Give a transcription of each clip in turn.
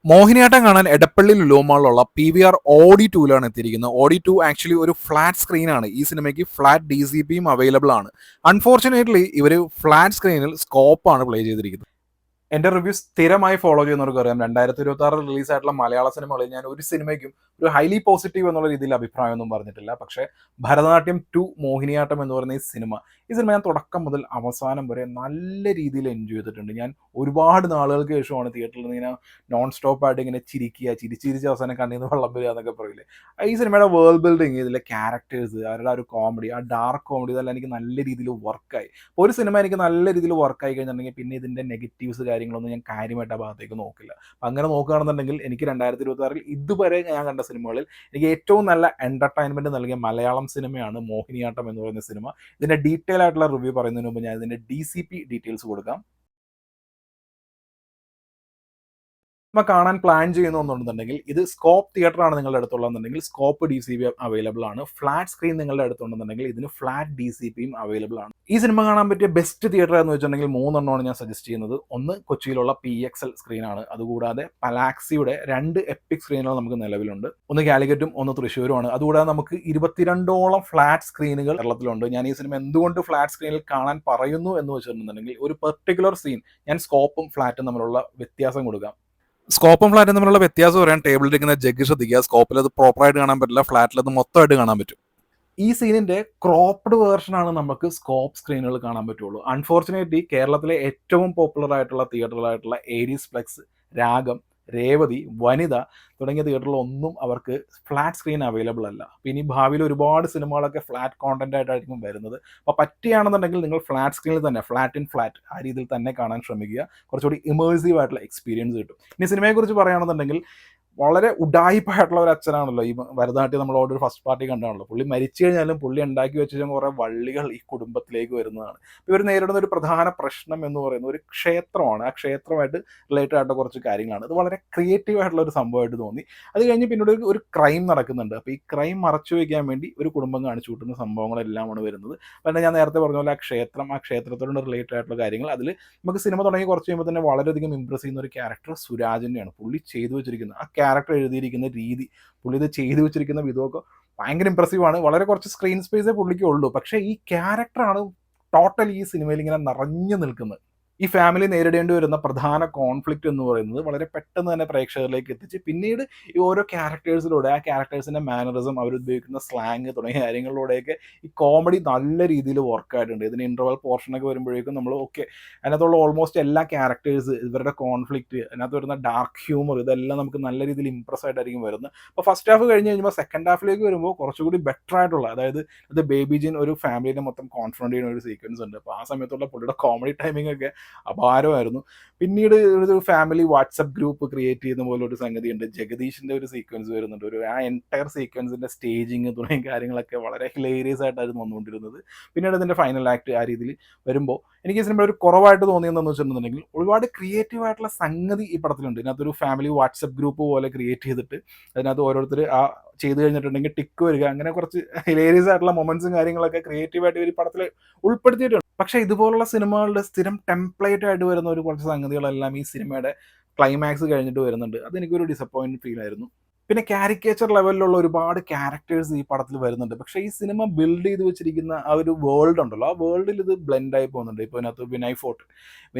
മോഹിനിയാട്ടം കാണാൻ Edappally Lulu മാളിലുള്ള PVR Audi 2ലാണ് എത്തിയിരിക്കുന്നത്. Audi 2 actually ഒരു ഫ്ലാറ്റ് സ്ക്രീനാണ്. ഈ സിനിമയ്ക്ക് ഫ്ലാറ്റ് DCPയും അവൈലബിൾ ആണ്. അൺഫോർച്ചുനേറ്റ്ലി ഇവർ ഫ്ലാറ്റ് സ്ക്രീനിൽ സ്കോപ്പാണ് പ്ലേ ചെയ്തിരിക്കുന്നത്. എൻ്റെ റിവ്യൂ സ്ഥിരമായി ഫോളോ ചെയ്യുന്നവർക്ക് അറിയാം, 2026 റിലീസായിട്ടുള്ള മലയാള സിനിമകളിൽ ഞാൻ ഒരു സിനിമയ്ക്കും ഒരു ഹൈലി പോസിറ്റീവ് എന്നുള്ള രീതിയിൽ അഭിപ്രായമൊന്നും പറഞ്ഞിട്ടില്ല. പക്ഷേ ഭരതനാട്യം 2 മോഹിനിയാട്ടം എന്ന് പറയുന്ന ഈ സിനിമ ഞാൻ തുടക്കം മുതൽ അവസാനം വരെ നല്ല രീതിയിൽ എൻജോയ് ചെയ്തിട്ടുണ്ട്. ഞാൻ ഒരുപാട് നാളുകൾക്ക് ശേഷമാണ് തിയേറ്ററിൽ നിന്ന് ഇങ്ങനെ നോൺ സ്റ്റോപ്പായിട്ട് ഇങ്ങനെ ചിരിച്ച് അവസാനം കണ്ണിന്ന് വെള്ളം വരിക എന്നൊക്കെ പറയില്ലേ. ഈ സിനിമയുടെ വേൾഡ് ബിൽഡിങ്, ഇതിലെ ക്യാരക്ടേഴ്സ്, അവരുടെ ആ ഒരു കോമഡി, ആ ഡാർക്ക് കോമഡി, ഇതെല്ലാം എനിക്ക് നല്ല രീതിയിൽ വർക്കായി. ഒരു സിനിമ എനിക്ക് നല്ല രീതിയിൽ വർക്കായി കഴിഞ്ഞിട്ടുണ്ടെങ്കിൽ പിന്നെ ഇതിൻ്റെ നെഗറ്റീവ്സ് കാര്യങ്ങളൊന്നും ഞാൻ കാര്യമായിട്ട് ആ ഭാഗത്തേക്ക് നോക്കില്ല. അപ്പം അങ്ങനെ നോക്കുകയാണെന്നുണ്ടെങ്കിൽ എനിക്ക് 2026 ഇതുവരെ ഞാൻ കണ്ട സിനിമകളിൽ എനിക്ക് ഏറ്റവും നല്ല എൻ്റർടൈൻമെൻറ്റ് നൽകിയ മലയാളം സിനിമയാണ് മോഹിനിയാട്ടം എന്ന് പറയുന്ന സിനിമ. ഇതിൻ്റെ ഡീറ്റെയിൽ ആയിട്ടുള്ള റിവ്യൂ പറയുന്നതിന് മുമ്പ് ഞാൻ ഇതിൻ്റെ DCP ഡീറ്റെയിൽസ് കൊടുക്കാം. സിനിമ കാണാൻ പ്ലാൻ ചെയ്യുന്നുണ്ടെന്നുണ്ടെങ്കിൽ ഇത് സ്കോപ്പ് തിയേറ്റർ ആണ് നിങ്ങളുടെ അടുത്തുള്ളതെന്നുണ്ടെങ്കിൽ സ്കോപ്പ് DCP അവൈലബിൾ ആണ്. ഫ്ലാറ്റ് സ്ക്രീൻ നിങ്ങളുടെ അടുത്തുണ്ടെന്നുണ്ടെങ്കിൽ ഇതിന് ഫ്ലാറ്റ് DCPയും അവൈലബിൾ ആണ്. ഈ സിനിമ കാണാൻ പറ്റിയ ബെസ്റ്റ് തിയേറ്റർ എന്ന് വെച്ചിട്ടുണ്ടെങ്കിൽ 3 ഞാൻ സജസ്റ്റ് ചെയ്യുന്നത്. ഒന്ന് കൊച്ചിയിലുള്ള PXL സ്ക്രീനാണ്. അതുകൂടാതെ പലാക്സിയുടെ 2 എപ്പിക് സ്ക്രീനുകൾ നമുക്ക് നിലവിലുണ്ട്. ഒന്ന് കാലിക്കറ്റും ഒന്ന് തൃശ്ശൂരുമാണ്. അതുകൂടാതെ നമുക്ക് 22ഓളം ഫ്ലാറ്റ് സ്ക്രീനുകൾ കേരളത്തിലുണ്ട്. ഞാൻ ഈ സിനിമ എന്തുകൊണ്ട് ഫ്ലാറ്റ് സ്ക്രീനിൽ കാണാൻ പറയുന്നു എന്ന് വെച്ചിട്ടുണ്ടെങ്കിൽ ഒരു പെർട്ടിക്കുലർ സീൻ ഞാൻ സ്കോപ്പും ഫ്ലാറ്റും തമ്മിലുള്ള വ്യത്യാസം കൊടുക്കാം. സ്കോപ്പും ഫ്ലാറ്റും തമ്മിലുള്ള വ്യത്യാസം പറയാൻ ടേബിളിൽ ഇരിക്കുന്ന ജഗ് ശ്രദ്ധിക്കുക. സ്കോപ്പിൽ അത് പ്രോപ്പറായിട്ട് കാണാൻ പറ്റില്ല, ഫ്ലാറ്റിൽ അത് മൊത്തമായിട്ട് കാണാൻ പറ്റും. ഈ സീനിന്റെ ക്രോപ്ഡ് വേർഷനാണ് നമുക്ക് സ്കോപ്പ് സ്ക്രീനുകൾ കാണാൻ പറ്റുള്ളൂ. അൺഫോർച്ചുനേറ്റ്ലി കേരളത്തിലെ ഏറ്റവും പോപ്പുലർ ആയിട്ടുള്ള തിയേറ്ററുകളായിട്ടുള്ള ഏരീസ് ഫ്ലെക്സ്, രാഗം, രേവതി, വനിത തുടങ്ങിയ തിയേറ്ററിലൊന്നും അവർക്ക് ഫ്ലാറ്റ് സ്ക്രീൻ അവൈലബിൾ അല്ല. ഇനി ഭാവിയിൽ ഒരുപാട് സിനിമകളൊക്കെ ഫ്ലാറ്റ് കോണ്ടന്റ് ആയിട്ടായിരിക്കും വരുന്നത്. അപ്പോൾ പറ്റുകയാണെന്നുണ്ടെങ്കിൽ നിങ്ങൾ ഫ്ലാറ്റ് സ്ക്രീനിൽ തന്നെ ഫ്ലാറ്റ് ആ രീതിയിൽ തന്നെ കാണാൻ ശ്രമിക്കുക. കുറച്ചുകൂടി ഇമേഴ്സീവ് ആയിട്ടുള്ള എക്സ്പീരിയൻസ് കിട്ടും. ഇനി സിനിമയെക്കുറിച്ച് പറയുകയാണെന്നുണ്ടെങ്കിൽ വളരെ ഉഡായിപ്പായിട്ടുള്ള ഒരു അച്ഛനാണല്ലോ ഈ ഭരതനാട്യം. നമ്മളോട് ഒരു ഫസ്റ്റ് പാർട്ടി കണ്ടാണല്ലോ. പുള്ളി മരിച്ചു കഴിഞ്ഞാലും പുള്ളി ഉണ്ടാക്കി വെച്ച കുറേ വള്ളികൾ ഈ കുടുംബത്തിലേക്ക് വരുന്നതാണ്. ഇവർ നേരിടുന്ന ഒരു പ്രധാന പ്രശ്നം എന്ന് പറയുന്നത് ഒരു ക്ഷേത്രമാണ്. ആ ക്ഷേത്രമായിട്ട് റിലേറ്റഡ് ആയിട്ടുള്ള കുറച്ച് കാര്യങ്ങളാണ്. അത് വളരെ ക്രിയേറ്റീവ് ആയിട്ടുള്ള ഒരു സംഭവമായിട്ട് തോന്നി. അത് കഴിഞ്ഞ് പിന്നീട് ഒരു ക്രൈം നടക്കുന്നുണ്ട്. അപ്പോൾ ഈ ക്രൈം മറച്ചു വയ്ക്കാൻ വേണ്ടി ഒരു കുടുംബം കാണിച്ചു കൂട്ടുന്ന സംഭവങ്ങളെല്ലാമാണ് വരുന്നത്. അപ്പോൾ ഞാൻ നേരത്തെ പറഞ്ഞ പോലെ ആ ക്ഷേത്രത്തോട് റിലേറ്റഡ് ആയിട്ടുള്ള കാര്യങ്ങൾ അതിൽ നമുക്ക് സിനിമ തുടങ്ങി കുറച്ച് കഴിയുമ്പോൾ തന്നെ വളരെയധികം ഇമ്പ്രസ് ചെയ്യുന്ന ഒരു ക്യാരക്ടർ സുരാജിൻ്റെയാണ്. പുള്ളി ചെയ്തു വെച്ചിരിക്കുന്നത് ആ ക്യാരക്ടർ എഴുതിയിരിക്കുന്ന രീതി, പുള്ളി ഇത് ചെയ്തു വെച്ചിരിക്കുന്ന വിധമൊക്കെ ഭയങ്കര ഇമ്പ്രസീവാണ്. വളരെ കുറച്ച് സ്ക്രീൻ സ്പേസേ പുള്ളിക്ക് ഉള്ളൂ. പക്ഷേ ഈ ക്യാരക്ടറാണ് ടോട്ടൽ ഈ സിനിമയിൽ ഇങ്ങനെ നിറഞ്ഞു നിൽക്കുന്നത്. ഈ ഫാമിലി നേരിടേണ്ടി വരുന്ന പ്രധാന കോൺഫ്ലിക്റ്റ് എന്ന് പറയുന്നത് വളരെ പെട്ടെന്ന് തന്നെ പ്രേക്ഷകരിലേക്ക് എത്തിച്ച് പിന്നീട് ഈ ഓരോ ക്യാരക്ടേഴ്സിലൂടെ ആ ക്യാരക്ടേഴ്സിൻ്റെ മാനറിസം, അവരുപയോഗിക്കുന്ന സ്ലാങ് തുടങ്ങിയ കാര്യങ്ങളിലൂടെയൊക്കെ ഈ കോമഡി നല്ല രീതിയിൽ വർക്കായിട്ടുണ്ട്. ഇതിന് ഇൻ്റർവൽ പോർഷനൊക്കെ വരുമ്പോഴേക്കും നമ്മൾ അതിനകത്തുള്ള ഓൾമോസ്റ്റ് എല്ലാ ക്യാരക്ടേഴ്സ്, ഇവരുടെ കോൺഫ്ലിക്റ്റ്, അതിനകത്ത് വരുന്ന ഡാർക്ക് ഹ്യൂമർ, ഇതെല്ലാം നമുക്ക് നല്ല രീതിയിൽ ഇമ്പ്രസ് ആയിട്ടായിരിക്കും വരുന്നത്. അപ്പോൾ ഫസ്റ്റ് ഹാഫ് കഴിഞ്ഞ് കഴിയുമ്പോൾ സെക്കൻഡ് ഹാഫിലേക്ക് വരുമ്പോൾ കുറച്ചുകൂടി ബെറ്റർ ആയിട്ടുള്ള, അതായത് അത് ബേബി ജിൻ ഒരു ഫാമിലിനെ മൊത്തം കോൺഫ്രണ്ട് ചെയ്യുന്ന ഒരു സീക്വൻസ് ഉണ്ട്. അപ്പോൾ ആ സമയത്തുള്ള പുള്ളിയുടെ കോമഡി ടൈമിംഗ് ഒക്കെ അപാരമായിരുന്നു. പിന്നീട് ഒരു ഫാമിലി വാട്സപ്പ് ഗ്രൂപ്പ് ക്രിയേറ്റ് ചെയ്യുന്ന പോലെ ഒരു സംഗതിയുണ്ട്. ജഗദീഷിൻ്റെ ഒരു സീക്വൻസ് വരുന്നുണ്ട്. ആ എൻറ്റയർ സീക്വൻസിൻ്റെ സ്റ്റേജിങ് തുടങ്ങിയ കാര്യങ്ങളൊക്കെ വളരെ ഹിലേരിയസ് ആയിട്ടായിരുന്നു വന്നുകൊണ്ടിരുന്നത്. പിന്നീട് അതിൻ്റെ ഫൈനൽ ആക്ട് ആ രീതിയിൽ വരുമ്പോൾ എനിക്ക് ഈ സിനിമ ഒരു കുറവായിട്ട് തോന്നിയതെന്ന് വെച്ചിട്ടുണ്ടെങ്കിൽ ഒരുപാട് ക്രിയേറ്റീവ് ആയിട്ടുള്ള സംഗതി ഈ പടത്തിലുണ്ട്. ഇതിനകത്തൊരു ഫാമിലി വാട്സപ്പ് ഗ്രൂപ്പ് പോലെ ക്രിയേറ്റ് ചെയ്തിട്ട് അതിനകത്ത് ഓരോരുത്തർ ആ ചെയ്ത് കഴിഞ്ഞിട്ടുണ്ടെങ്കിൽ ടിക്ക് വരിക, അങ്ങനെ കുറച്ച് ഹിലേരിയസ് ആയിട്ടുള്ള മൊമെന്റ്സും കാര്യങ്ങളൊക്കെ ക്രിയേറ്റീവായിട്ട് ഈ പടത്തിൽ ഉൾപ്പെടുത്തിയിട്ടുണ്ട്. പക്ഷേ ഇതുപോലുള്ള സിനിമകളുടെ സ്ഥിരം ടെംപ്ലേറ്റ് ആയിട്ട് വരുന്ന ഒരു കുറച്ച് സംഗതികളെല്ലാം ഈ സിനിമയുടെ ക്ലൈമാക്സ് കഴിഞ്ഞിട്ട് വരുന്നുണ്ട്. അതെനിക്കൊരു ഡിസപ്പോയിൻറ്റ് ഫീൽ ആയിരുന്നു. പിന്നെ കാരിക്കേച്ചർ ലെവലിലുള്ള ഒരുപാട് ക്യാരക്ടേഴ്സ് ഈ പടത്തിൽ വരുന്നുണ്ട്. പക്ഷേ ഈ സിനിമ ബിൽഡ് ചെയ്ത് വെച്ചിരിക്കുന്ന ആ ഒരു വേൾഡ് ഉണ്ടല്ലോ, ആ വേൾഡിൽ ഇത് ബ്ലെൻഡായി പോകുന്നുണ്ട്. ഇപ്പോൾ ഇതിനകത്ത് വിനയ്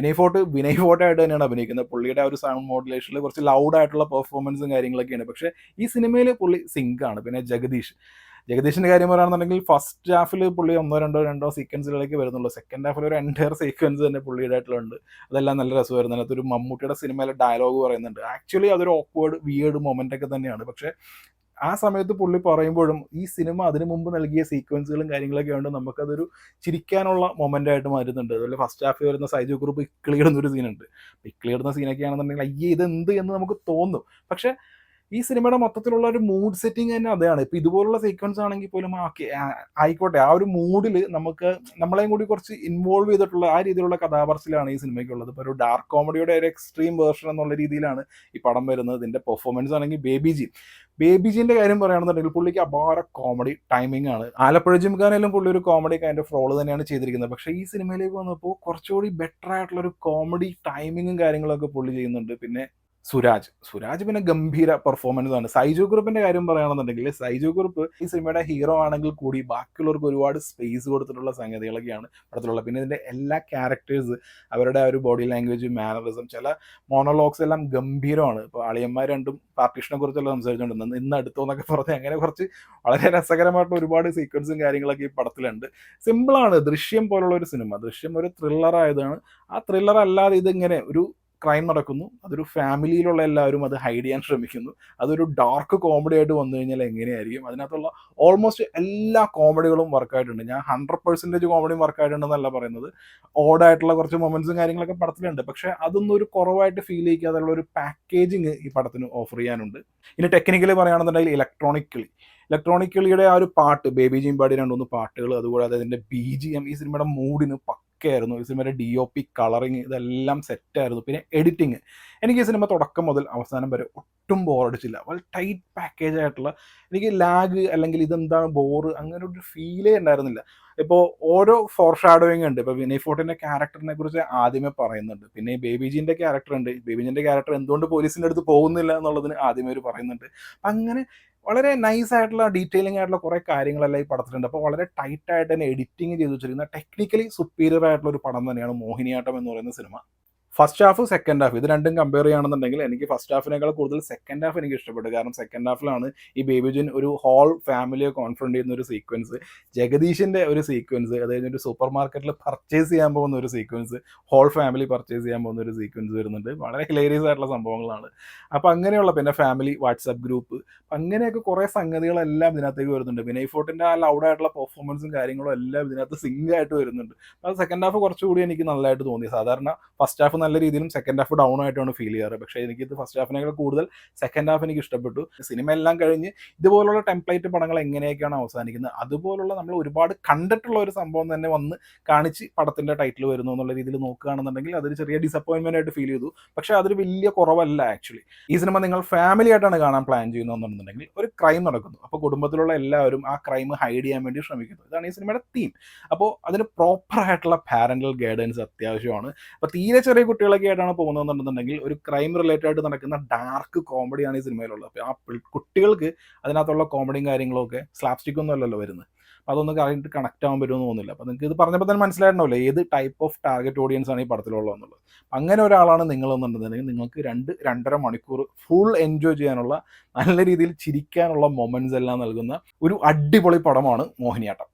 ഫോർട്ടായിട്ട് തന്നെയാണ് അഭിനയിക്കുന്നത്. പുള്ളിയുടെ ആ ഒരു സൗണ്ട് മോഡുലേഷനിൽ കുറച്ച് ലൗഡായിട്ടുള്ള പെർഫോമൻസും കാര്യങ്ങളൊക്കെയാണ്. പക്ഷേ ഈ സിനിമയിൽ പുള്ളി സിങ്കാണ്. പിന്നെ ജഗദീഷിൻ്റെ കാര്യം പറയുകയാണെന്നുണ്ടെങ്കിൽ ഫസ്റ്റ് ഹാഫിൽ പുള്ളി ഒന്നോ രണ്ടോ സീക്വൻസുകളിലേക്ക് വരുന്നുള്ളൂ. സെക്കൻഡ് ഹാഫിൽ ഒരു എൻറ്റയർ സീക്വൻസ് തന്നെ പുള്ളിയുടെ ആയിട്ടുള്ളത്. അതെല്ലാം നല്ല രസമായിരുന്നു. അതിനകത്തൊരു മമ്മൂട്ടിയുടെ സിനിമയിലെ ഡയലോഗ് പറയുന്നുണ്ട്. ആക്ച്വലി അതൊരു ഓക്വേർഡ് വിയേർഡ് മൊമെൻ്റ് ഒക്കെ തന്നെയാണ്. പക്ഷേ ആ സമയത്ത് പുള്ളി പറയുമ്പോഴും ഈ സിനിമ അതിനു മുമ്പ് നൽകിയ സീക്വൻസുകളും കാര്യങ്ങളൊക്കെ ഉണ്ട് നമുക്കതൊരു ചിരിക്കാനുള്ള മൊമെൻ്റ് ആയിട്ട് മാറുന്നുണ്ട്. അതുപോലെ ഫസ്റ്റ് ഹാഫിൽ വരുന്ന സൈജു ഗ്രൂപ്പ് ഇക്കിളിയിടുന്നൊരു സീനുണ്ട്. ഇക്കിളിയിടുന്ന സീനൊക്കെ ആണെന്നുണ്ടെങ്കിൽ അയ്യേ ഇതെന്ത് എന്ന് നമുക്ക് തോന്നും. പക്ഷേ ഈ സിനിമയുടെ മൊത്തത്തിലുള്ള ഒരു മൂഡ് സെറ്റിംഗ് തന്നെ അതാണ്. ഇപ്പം ഇതുപോലുള്ള സീക്വൻസ് ആണെങ്കിൽ പോലും ആയിക്കോട്ടെ, ആ ഒരു മൂഡിൽ നമുക്ക് നമ്മളെയും കൂടി കുറച്ച് ഇൻവോൾവ് ചെയ്തിട്ടുള്ള ആ രീതിയിലുള്ള കഥാപറച്ചിലാണ് ഈ സിനിമയ്ക്കുള്ളത്. ഇപ്പോൾ ഒരു ഡാർക്ക് കോമഡിയുടെ ഒരു എക്സ്ട്രീം വേർഷൻ എന്നുള്ള രീതിയിലാണ് ഈ പടം വരുന്നത്. ഇതിൻ്റെ പെർഫോമൻസ് ആണെങ്കിൽ ബേബി ജിൻ്റെ കാര്യം പറയുകയാണെന്നുണ്ടെങ്കിൽ പുള്ളിക്ക് അപാര കോമഡി ടൈമിംഗ് ആണ്. ആലപ്പുഴ ജിംഖാനയിലും പുള്ളി ഒരു കോമഡി കൈൻഡ് ഓഫ് റോള് തന്നെയാണ് ചെയ്തിരിക്കുന്നത്. പക്ഷേ ഈ സിനിമയിലേക്ക് വന്നപ്പോൾ കുറച്ചുകൂടി ബെറ്റർ ആയിട്ടുള്ള ഒരു കോമഡി ടൈമിങ്ങും കാര്യങ്ങളൊക്കെ പുള്ളി ചെയ്യുന്നുണ്ട്. പിന്നെ സുരാജ് പിന്നെ ഗംഭീര പെർഫോമൻസ് ആണ്. സൈജു കുറുപ്പിന്റെ കാര്യം പറയുകയാണെന്നുണ്ടെങ്കിൽ സൈജു കുറുപ്പ് ഈ സിനിമയുടെ ഹീറോ ആണെങ്കിൽ കൂടി ബാക്കിയുള്ളവർക്ക് ഒരുപാട് സ്പേസ് കൊടുത്തിട്ടുള്ള സംഗതികളൊക്കെയാണ് പടത്തിലുള്ള. പിന്നെ ഇതിന്റെ എല്ലാ ക്യാരക്ടേഴ്സ്, അവരുടെ ആ ഒരു ബോഡി ലാംഗ്വേജ്, മാനറിസം, ചില മോണോലോഗ്സ് എല്ലാം ഗംഭീരമാണ്. ഇപ്പോൾ അളിയന്മാർ രണ്ടും പാർട്ടീഷനെ കുറിച്ചെല്ലാം സംസാരിച്ചുകൊണ്ടിരുന്നത് ഇന്ന് അടുത്തോന്നൊക്കെ പറഞ്ഞ് അങ്ങനെ കുറച്ച് വളരെ രസകരമായിട്ടുള്ള ഒരുപാട് സീക്വൻസും കാര്യങ്ങളൊക്കെ ഈ പടത്തിലുണ്ട്. സിമ്പിളാണ്. ദൃശ്യം പോലുള്ള ഒരു സിനിമ, ദൃശ്യം ഒരു ത്രില്ലർ ആയതാണ്. ആ ത്രില്ലർ അല്ലാതെ ഇതിങ്ങനെ ഒരു ക്രൈം നടക്കുന്നു, അതൊരു ഫാമിലിയിലുള്ള എല്ലാവരും അത് ഹൈഡ് ചെയ്യാൻ ശ്രമിക്കുന്നു, അതൊരു ഡാർക്ക് കോമഡി ആയിട്ട് വന്നു കഴിഞ്ഞാൽ എങ്ങനെയായിരിക്കും. അതിനകത്തുള്ള ഓൾമോസ്റ്റ് എല്ലാ കോമഡികളും വർക്കായിട്ടുണ്ട്. ഞാൻ 100% കോമഡിയും വർക്കായിട്ടുണ്ടെന്നല്ല പറയുന്നത്. ഓഡായിട്ടുള്ള കുറച്ച് മൊമെന്റ്സും കാര്യങ്ങളൊക്കെ പടത്തിലുണ്ട്. പക്ഷെ അതൊന്നും ഒരു കുറവായിട്ട് ഫീൽ ചെയ്യിക്കാതുള്ള ഒരു പാക്കേജിങ് ഈ പടത്തിന് ഓഫർ ചെയ്യാനുണ്ട്. ഇനി ടെക്നിക്കലി പറയുകയാണെന്നുണ്ടെങ്കിൽ ഇലക്ട്രോണിക്കലിയുടെ ആ ഒരു പാട്ട്, ബേബി ജിംബാഡി 2-3 പാട്ടുകൾ, അതുകൂടാതെ അതിൻ്റെ BGM ഈ സിനിമയുടെ മൂഡിന് പക്കയായിരുന്നു. ഈ സിനിമയുടെ DOP, കളറിങ്, ഇതെല്ലാം സെറ്റായിരുന്നു. പിന്നെ എഡിറ്റിങ്, എനിക്ക് ഈ സിനിമ തുടക്കം മുതൽ അവസാനം വരെ ഒട്ടും ബോറടിച്ചില്ല. വളരെ ടൈറ്റ് പാക്കേജ് ആയിട്ടുള്ള, എനിക്ക് ലാഗ് അല്ലെങ്കിൽ ഇതെന്താണ് ബോറ് അങ്ങനെ ഒരു ഫീലേ ഉണ്ടായിരുന്നില്ല. ഇപ്പോൾ ഓരോ ഫോർ ഷാഡോയിങ് ഉണ്ട്. ഇപ്പോൾ വിനയ് ഫോർട്ടിൻ്റെ ക്യാരക്ടറിനെ കുറിച്ച് ആദ്യമേ പറയുന്നുണ്ട്. പിന്നെ ബേബിജീൻ്റെ ക്യാരക്ടർ ഉണ്ട്. ബേബിജീൻ്റെ ക്യാരക്ടർ എന്തുകൊണ്ട് പോലീസിൻ്റെ അടുത്ത് പോകുന്നില്ല എന്നുള്ളതിന് ആദ്യമേ ഒരു പറയുന്നുണ്ട്. അങ്ങനെ വളരെ നൈസ് ആയിട്ടുള്ള ഡീറ്റെയിലിംഗ് ആയിട്ടുള്ള കുറേ കാര്യങ്ങളെല്ലാം ഈ പടത്തിലുണ്ട്. അപ്പോൾ വളരെ ടൈറ്റ് ആയിട്ട് തന്നെ എഡിറ്റിംഗ് ചെയ്ത് വെച്ചിരിക്കുന്ന ടെക്നിക്കലി സുപ്പീരിയർ ആയിട്ടുള്ള ഒരു പടം തന്നെയാണ് മോഹിനിയാട്ടം എന്ന് പറയുന്ന cinema. First half, second half ഇത് രണ്ടും കമ്പയർ ചെയ്യുകയാണെന്നുണ്ടെങ്കിൽ എനിക്ക് ഫസ്റ്റ് ഹാഫിനേക്കാൾ കൂടുതൽ സെക്കൻഡ് ഹാഫ് എനിക്ക് ഇഷ്ടപ്പെട്ടു. കാരണം സെക്കൻഡ് ഹാഫിലാണ് ഈ ബേബിജിൻ ഒരു ഹോൾ ഫാമിലിയെ കോൺഫ്രണ്ട് ചെയ്യുന്ന ഒരു സീക്വൻസ്, ജഗദീഷിൻ്റെ ഒരു സീക്വൻസ്, അത് കഴിഞ്ഞൊരു സൂപ്പർ മാർക്കറ്റിൽ പർച്ചേസ് ചെയ്യാൻ പോകുന്ന ഒരു സീക്വൻസ്, ഹോൾ ഫാമിലി പർച്ചേസ് ചെയ്യാൻ പോകുന്ന ഒരു സീക്വൻസ് വരുന്നുണ്ട്. വളരെ ഹിലേരിയസ് ആയിട്ടുള്ള സംഭവങ്ങളാണ്. അപ്പോൾ അങ്ങനെയുള്ള, പിന്നെ ഫാമിലി വാട്സാപ്പ് ഗ്രൂപ്പ്, അങ്ങനെയൊക്കെ കുറേ സംഗതികളെല്ലാം ഇതിനകത്തേക്ക് വരുന്നുണ്ട്. വിനയ് ഫോർട്ടിൻ്റെ ആ ലൗഡായിട്ടുള്ള പെർഫോമൻസും കാര്യങ്ങളും എല്ലാം ഇതിനകത്ത് സിങ്ക് ആയിട്ട് വരുന്നുണ്ട്. അത് സെക്കൻഡ് ഹാഫ് കുറച്ചുകൂടി എനിക്ക് നല്ലതായിട്ട് തോന്നി. സാധാരണ ഫസ്റ്റ് ഹാഫ് നല്ല രീതിയിലും സെക്കൻഡ് ഹാഫ് ഡൗൺ ആയിട്ടാണ് ഫീൽ ചെയ്യാറ്. പക്ഷേ എനിക്കിത് ഫസ്റ്റ് ഹാഫിനേക്കാൾ കൂടുതൽ സെക്കൻഡ് ഹാഫ് എനിക്ക് ഇഷ്ടപ്പെട്ടു. സിനിമ എല്ലാം കഴിഞ്ഞ് ഇതുപോലുള്ള ടെംപ്ലേറ്റ് പടങ്ങൾ എങ്ങനെയൊക്കെയാണ് അവസാനിക്കുന്നത്, അതുപോലുള്ള നമ്മൾ ഒരുപാട് കണ്ടിട്ടുള്ള ഒരു സംഭവം തന്നെ വന്ന് കാണിച്ച് പടത്തിൻ്റെ ടൈറ്റിൽ വരുന്നു എന്നുള്ള രീതിയിൽ നോക്കുകയാണെന്നുണ്ടെങ്കിൽ അതൊരു ചെറിയ ഡിസപ്പോയിൻമെൻ്റ് ആയിട്ട് ഫീൽ ചെയ്തു. പക്ഷേ അതൊരു വലിയ കുറവല്ല ആക്ച്വലി. ഈ സിനിമ നിങ്ങൾ ഫാമിലി ആയിട്ടാണ് കാണാൻ പ്ലാൻ ചെയ്യുന്നതെന്നുണ്ടെങ്കിൽ, ഒരു ക്രൈം നടക്കുന്നു, അപ്പോൾ കുടുംബത്തിലുള്ള എല്ലാവരും ആ ക്രൈം ഹൈഡ് ചെയ്യാൻ വേണ്ടി ശ്രമിക്കുന്നു. ഇതാണ് ഈ സിനിമയുടെ തീം. അപ്പോൾ അതിന് പ്രോപ്പറായിട്ടുള്ള പാരന്റൽ ഗൈഡൻസ് അത്യാവശ്യമാണ്. അപ്പോൾ തീരെ ചെറിയ കുട്ടികളൊക്കെ ആയിട്ടാണ് പോകുന്നതെന്നുണ്ടെന്നുണ്ടെങ്കിൽ ഒരു ക്രൈം റിലേറ്റഡ് ആയിട്ട് നടക്കുന്ന ഡാർക്ക് കോമഡിയാണ് ഈ സിനിമയിലുള്ളത്. അപ്പോൾ ആ കുട്ടികൾക്ക് അതിനകത്തുള്ള കോമഡിയും കാര്യങ്ങളും ഒക്കെ സ്ലാപ്സ്റ്റിക് ഒന്നും അല്ലല്ലോ വരുന്നത്. അപ്പോൾ അതൊന്നും കഴിഞ്ഞിട്ട് കണക്ട് ആകാൻ പറ്റുമെന്ന് തോന്നുന്നില്ല. അപ്പോൾ നിങ്ങൾക്ക് ഇത് പറഞ്ഞപ്പോൾ തന്നെ മനസ്സിലായിട്ടുണ്ടാവില്ല ഏത് ടൈപ്പ് ഓഫ് ടാർഗറ്റ് ഓഡിയൻസ് ആണ് ഈ പടത്തിലുള്ളതെന്നുള്ളത്. അങ്ങനെ ഒരാളാണ് നിങ്ങളെന്നുണ്ടെന്നുണ്ടെങ്കിൽ നിങ്ങൾക്ക് 2-2.5 മണിക്കൂർ ഫുൾ എൻജോയ് ചെയ്യാനുള്ള, നല്ല രീതിയിൽ ചിരിക്കാനുള്ള മൊമെന്റ്സ് എല്ലാം നൽകുന്ന ഒരു അടിപൊളി പടമാണ് മോഹിനിയാട്ടം.